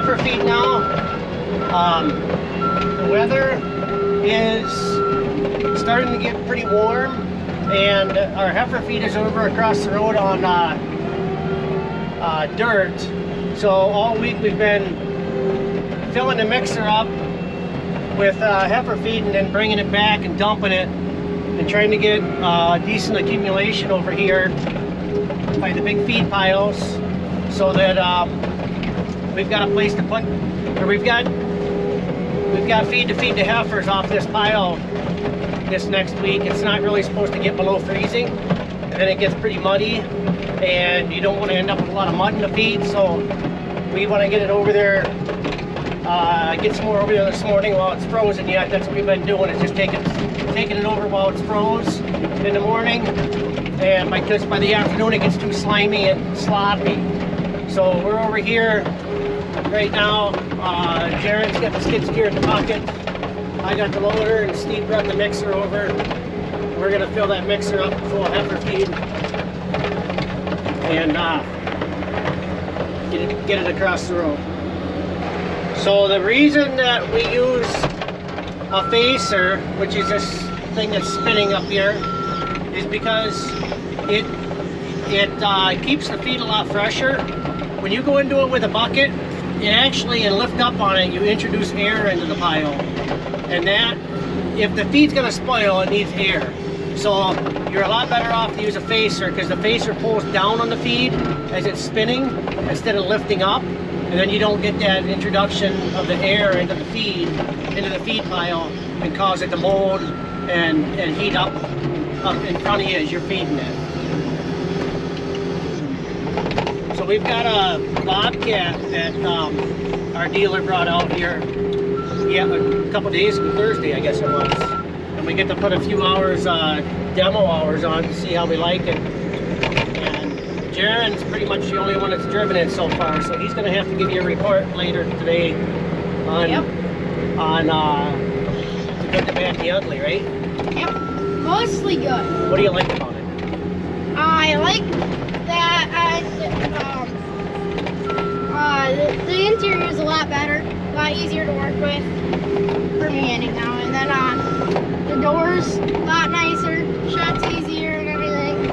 heifer feed now. The weather is starting to get pretty warm, and our heifer feed is over across the road on dirt. So all week we've been filling the mixer up with heifer feed and then bringing it back and dumping it and trying to get decent accumulation over here by the big feed piles, so that we've got a place to put, or we've got feed to feed the heifers off this pile this next week. It's not really supposed to get below freezing, and then it gets pretty muddy, and you don't want to end up with a lot of mud in the feed, so we want to get it over there, get some more over there this morning while it's frozen yet. That's what we've been doing, is just taking it over while it's froze in the morning, and because by the afternoon it gets too slimy and sloppy. So we're over here right now. Jared's got the skid steer in the bucket. I got the loader, and Steve brought the mixer over. We're gonna fill that mixer up full of heifer feed and get it across the road. So the reason that we use a facer, which is this thing that's spinning up here, is because it keeps the feed a lot fresher. When you go into it with a bucket, and lift up on it, you introduce air into the pile. And that, if the feed's gonna spoil, it needs air. So you're a lot better off to use a facer, because the facer pulls down on the feed as it's spinning instead of lifting up. And then you don't get that introduction of the air into the feed pile and cause it to mold and heat up in front of you as you're feeding it. So we've got a bobcat that our dealer brought out here, a couple days ago, Thursday I guess it was. And we get to put a few hours, demo hours on to see how we like it. And Jaren's pretty much the only one that's driven it so far, so he's going to have to give you a report later today on the good, the bad, the ugly, right? Yep, mostly good. What do you like about it? I like that the interior is a lot better, a lot easier to work with, for me anyhow. And then the doors, a lot nicer, shuts easier and everything.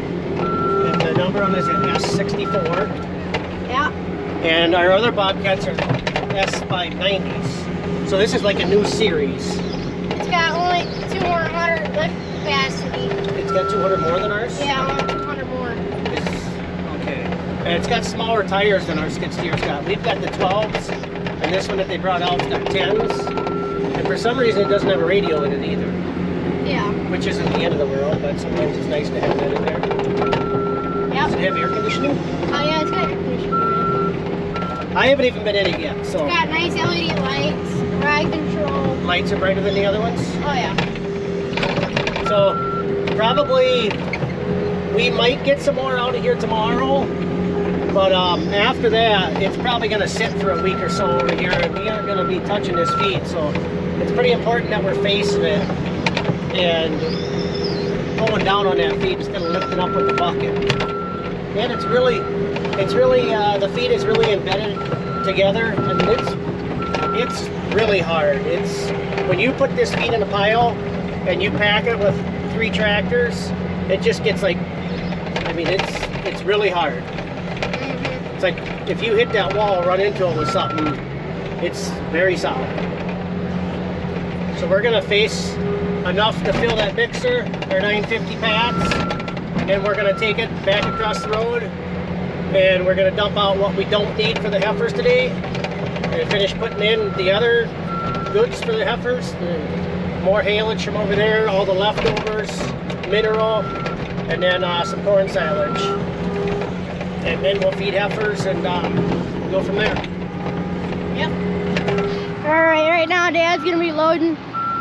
And the number on this is S64. Yeah. And our other bobcats are S590s. So this is like a new series. It's got only 200 lift capacity. It's got 200 more than ours? Yeah, only 200 more. Okay. And it's got smaller tires than our skid steer's got. We've got the 12s, and this one that they brought out has got 10s. And for some reason it doesn't have a radio in it either. Yeah. Which isn't the end of the world, but sometimes it's nice to have that in there. Yep. Does it have air conditioning? Oh yeah, it's got air conditioning in it. I haven't even been in it yet, so. It's got nice LED lights, ride control. Lights are brighter than the other ones? Oh yeah. So probably we might get some more out of here tomorrow, but after that it's probably going to sit for a week or so over here, and we aren't going to be touching this feed. So it's pretty important that we're facing it and pulling down on that feed instead of lifting up with the bucket. And it's really the feed is really embedded together, and it's really hard. It's when you put this feed in a pile and you pack it with 3 tractors, it just gets like, I mean, it's really hard. It's like if you hit that wall, run into it with something, it's very solid. So we're gonna face enough to fill that mixer, our 950 pads, and we're gonna take it back across the road, and we're gonna dump out what we don't need for the heifers today, and finish putting in the other goods for the heifers. More haylage from over there, all the leftovers, mineral, and then some corn silage. And then we'll feed heifers and go from there. Yep. Alright, right now Dad's gonna be loading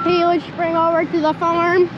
haylage to bring over to the farm.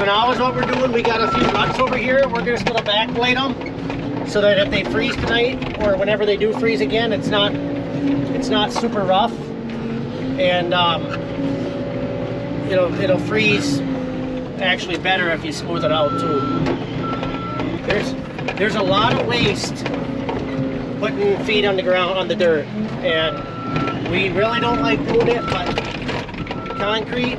So now is what we're doing. We got a few ruts over here. We're just gonna backblade them so that if they freeze tonight or whenever they do freeze again, it's not super rough, and it'll freeze actually better if you smooth it out too. There's a lot of waste putting feet on the ground on the dirt, and we really don't like doing it, but concrete,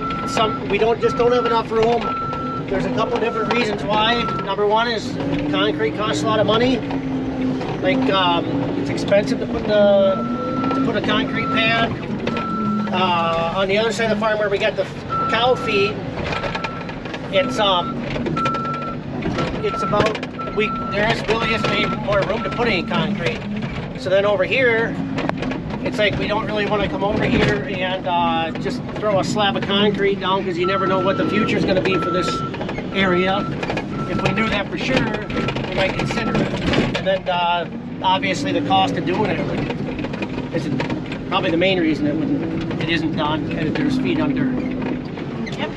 we don't have enough room. There's a couple of different reasons why. Number one is concrete costs a lot of money. Like it's expensive to put a concrete pad. On the other side of the farm where we got the cow feed, it's about there really isn't any more room to put any concrete. So then over here, it's like we don't really want to come over here and just throw a slab of concrete down, because you never know what the future is going to be for this area. If we knew that for sure, we might consider it. And then obviously the cost of doing it is probably the main reason it isn't done, and there's feet on dirt. Yep.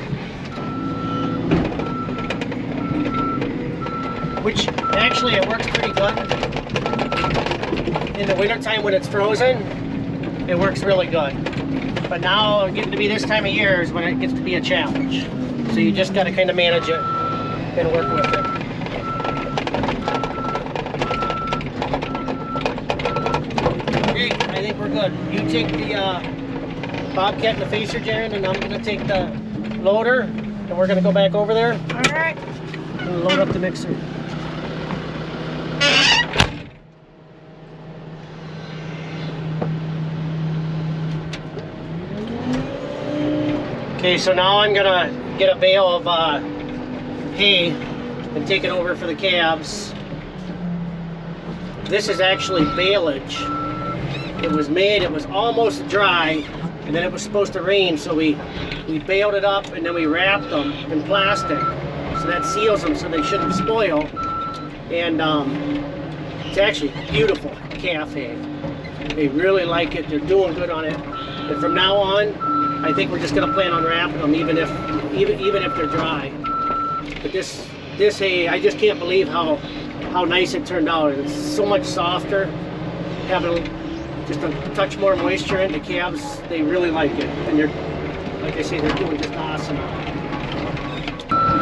Which actually it works pretty good. In the wintertime when it's frozen, it works really good. But now getting to be this time of year is when it gets to be a challenge. So you just got to kind of manage it and work with it. Okay, I think we're good. You take the Bobcat and the facer, Jaron, and I'm going to take the loader, and we're going to go back over there. All right. And load up the mixer. Okay, so now I'm gonna get a bale of hay and take it over for the calves. This is actually baleage. It was almost dry, and then it was supposed to rain, so we baled it up and then we wrapped them in plastic. So that seals them so they shouldn't spoil. And it's actually beautiful calf hay. They really like it, they're doing good on it. And from now on, I think we're just going to plan on wrapping them, even if they're dry. But this hay, I just can't believe how nice it turned out. It's so much softer, having just a touch more moisture in the calves. They really like it, and they're, like I say, they're doing just awesome.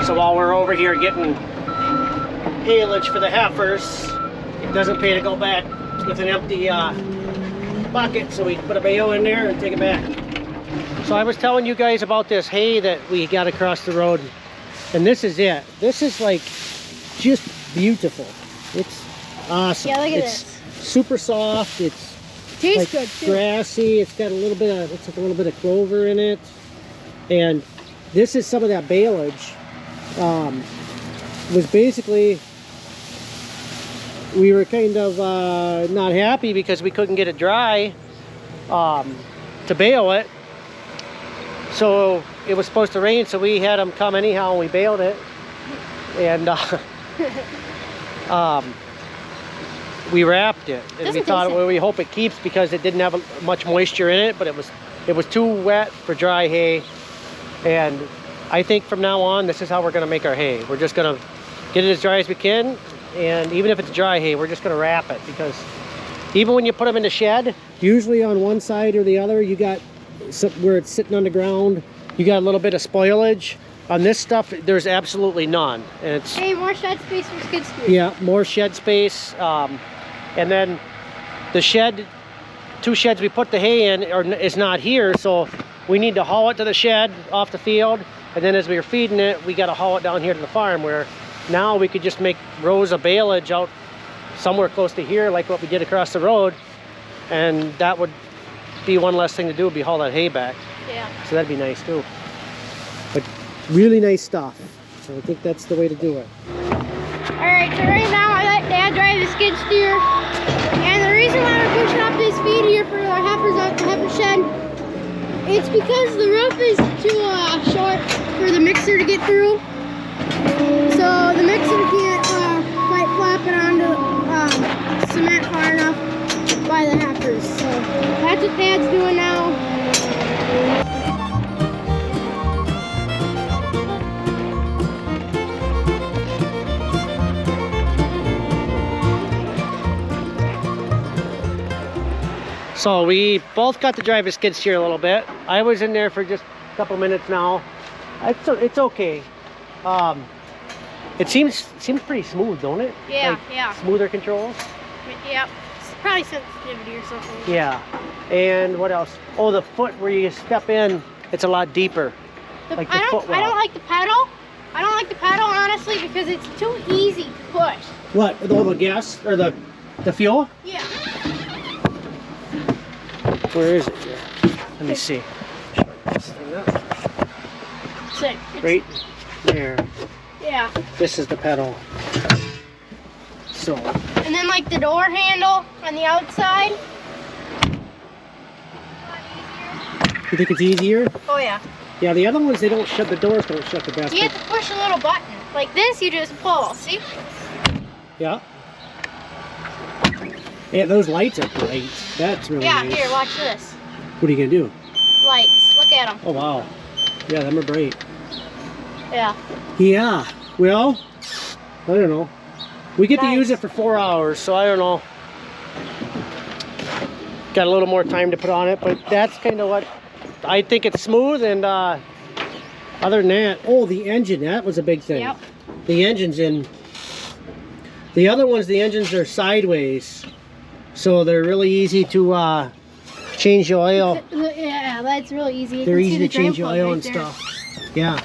So while we're over here getting haylage for the heifers, it doesn't pay to go back with an empty bucket. So we put a bale in there and take it back. So I was telling you guys about this hay that we got across the road, and this is it. This is like just beautiful. It's awesome. Yeah, look at it's this. Super soft. It's Tastes like good too. grassy. It's got a little bit of, looks like a little bit of clover in it. And this is some of that baleage. Was basically, we were kind of not happy because we couldn't get it dry to bale it. So it was supposed to rain, so we had them come anyhow, and we baled it. And we wrapped it, and we thought, well, we hope it keeps, because it didn't have much moisture in it, but it was too wet for dry hay. And I think from now on, this is how we're going to make our hay. We're just going to get it as dry as we can, and even if it's dry hay, we're just going to wrap it, because even when you put them in the shed, usually on one side or the other, you got where it's sitting on the ground, you got a little bit of spoilage. On this stuff, there's absolutely none. And it's, hey, more shed space for Skidster. yeah, more shed space. And then the shed, 2 sheds we put the hay in is not here, so we need to haul it to the shed off the field. And then as we were feeding it, we got to haul it down here to the farm, where now we could just make rows of baleage out somewhere close to here, like what we did across the road. And that would be one less thing to do, would be haul that hay back. Yeah. So that'd be nice too. But really nice stuff. So I think that's the way to do it. Alright, so right now I let Dad drive the skid steer. And the reason why we're pushing up this feed here for our heifers out the heifer shed, it's because the roof is too short for the mixer to get through. So the mixer can't quite flap it onto cement far enough by the heifers. So that's what Dad's doing now. So we both got to drive a skid steer a little bit. I was in there for just a couple minutes now. It's okay. It seems pretty smooth, don't it? Yeah, like, yeah. Smoother controls. Yep. It's probably sensitivity or something. Yeah. And what else? Oh, the foot where you step in, it's a lot deeper. Like the footwell. I don't like the pedal. I don't like the pedal honestly because it's too easy to push. What? The gas or the fuel? Yeah. Where is it here? Let me see. Sick. Right there. Yeah. This is the pedal. So. And then like the door handle on the outside. You think it's easier? Oh yeah. Yeah, the other ones, they don't shut, the doors don't shut the best. You have to push a little button. Like this, you just pull, see? Yeah. Yeah, those lights are bright. That's really nice. Here, watch this. What are you gonna do? Lights, look at them. Oh, wow. Yeah, them are bright. Yeah. Yeah, well, I don't know. We get to Nice. use it for 4 hours, so I don't know. Got a little more time to put on it, but that's kind of what I think. It's smooth, and other than that, oh, the engine, that was a big thing. Yep. The engine's in. The other ones, the engines are sideways, so they're really easy to change the oil. Yeah, that's really easy. You They're can see easy the to change the drain plug oil right and there. stuff. Yeah.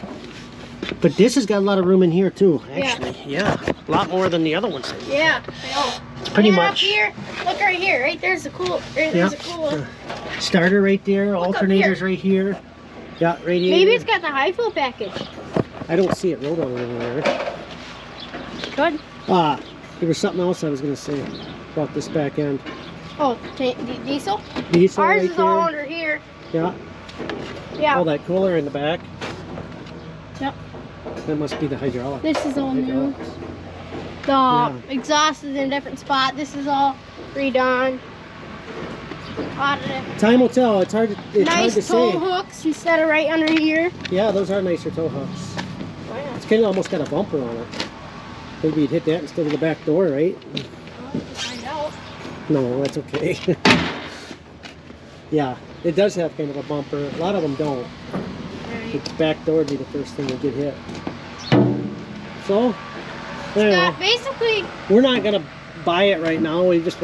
But this has got a lot of room in here too, actually. Yeah. A lot more than the other ones. Yeah, I know. It's pretty And then much. up here, look right here. Right there's a cool. There's a cool. Starter right there, Look up alternators right here. Yeah, radiator. Maybe it's got the high fuel package. I don't see it rolled over there. Good. There was something else I was going to say about this back end. Oh, diesel? Diesel Ours right is all there. under here. Yeah. Yeah. All that cooler in the back. Yep. That must be the hydraulic. This is all new. Hydraulics. The Yeah. exhaust is in a different spot. This is all redone. Time will tell. It's hard to Nice say. tow hooks instead of right under here. Yeah, those are nicer tow hooks. It's kind of almost got a bumper on it. Maybe you'd hit that instead of the back door, right? Find out. No, that's okay. Yeah, it does have kind of a bumper. A lot of them don't. The back door would be the first thing to get hit. So, I don't know. Basically, We're not gonna buy it right now. We just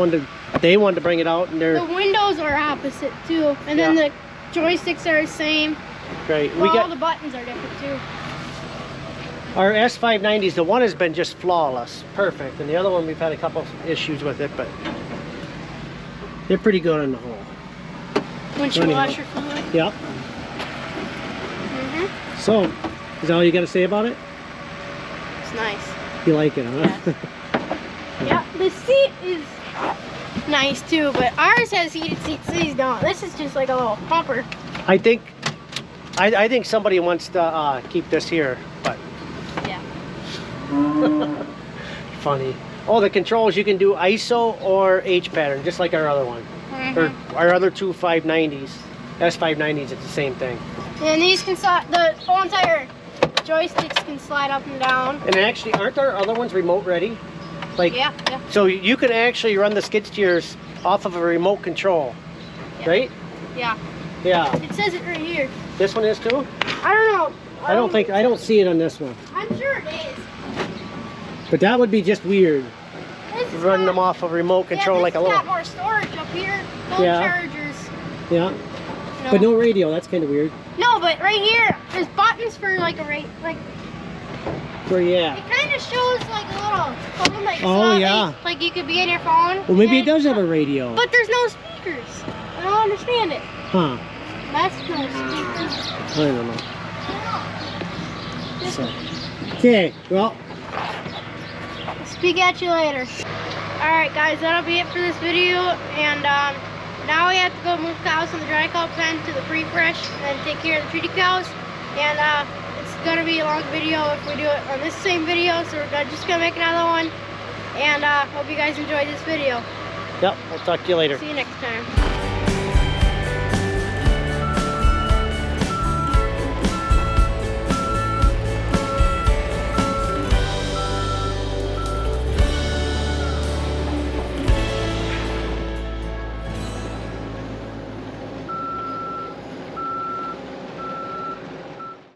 they wanted to bring it out, and the they're windows are opposite too, and then Yeah. the joysticks are the same. great. Well, We all got the buttons are different too. our S590s. The one has been just flawless, perfect, and the other one we've had a couple of issues with it, but they're pretty good on the whole. Windshield Anyhow. washer fluid. Yep. So, is that all you got to say about it? It's nice. You like it, huh? Yeah, the seat is nice too, but ours has heated seats. These don't. This is just like a little bumper. I think somebody wants to keep this here, but Yeah. funny. Oh, the controls, you can do ISO or H pattern, just like our other one. Or our other two 590s, S590s, it's the same thing. And these can slide, the whole entire joysticks can slide up and down. And actually, aren't our other ones remote ready? Like, Yeah, yeah. so you can actually run the skid steers off of a remote control, Yeah. right? Yeah. Yeah. It says it right here. This one is too? I don't know. I don't see it on this one. I'm sure it is. But that would be just weird, This is running got- them off of remote control yeah, like a this has little. got more storage up here. No Yeah. chargers. Yeah. No. But no radio, that's kind of weird. No, but right here, there's buttons for like a rate. Like Where you it at? kind of shows like a little phone, like Oh, slot, yeah. like you could be in your phone. Well, maybe it and- does have a radio. But there's no speakers. I don't understand it. Huh. That's no speakers. I don't know. So. Okay, well, Speak at you later. Alright guys, that'll be it for this video. And now we have to go move cows from the dry cow pen to the pre-fresh and take care of the treaty cows. And it's gonna be a long video if we do it on this same video, so we're just gonna make another one. And hope you guys enjoyed this video. yep, I'll talk to you later. See you next time.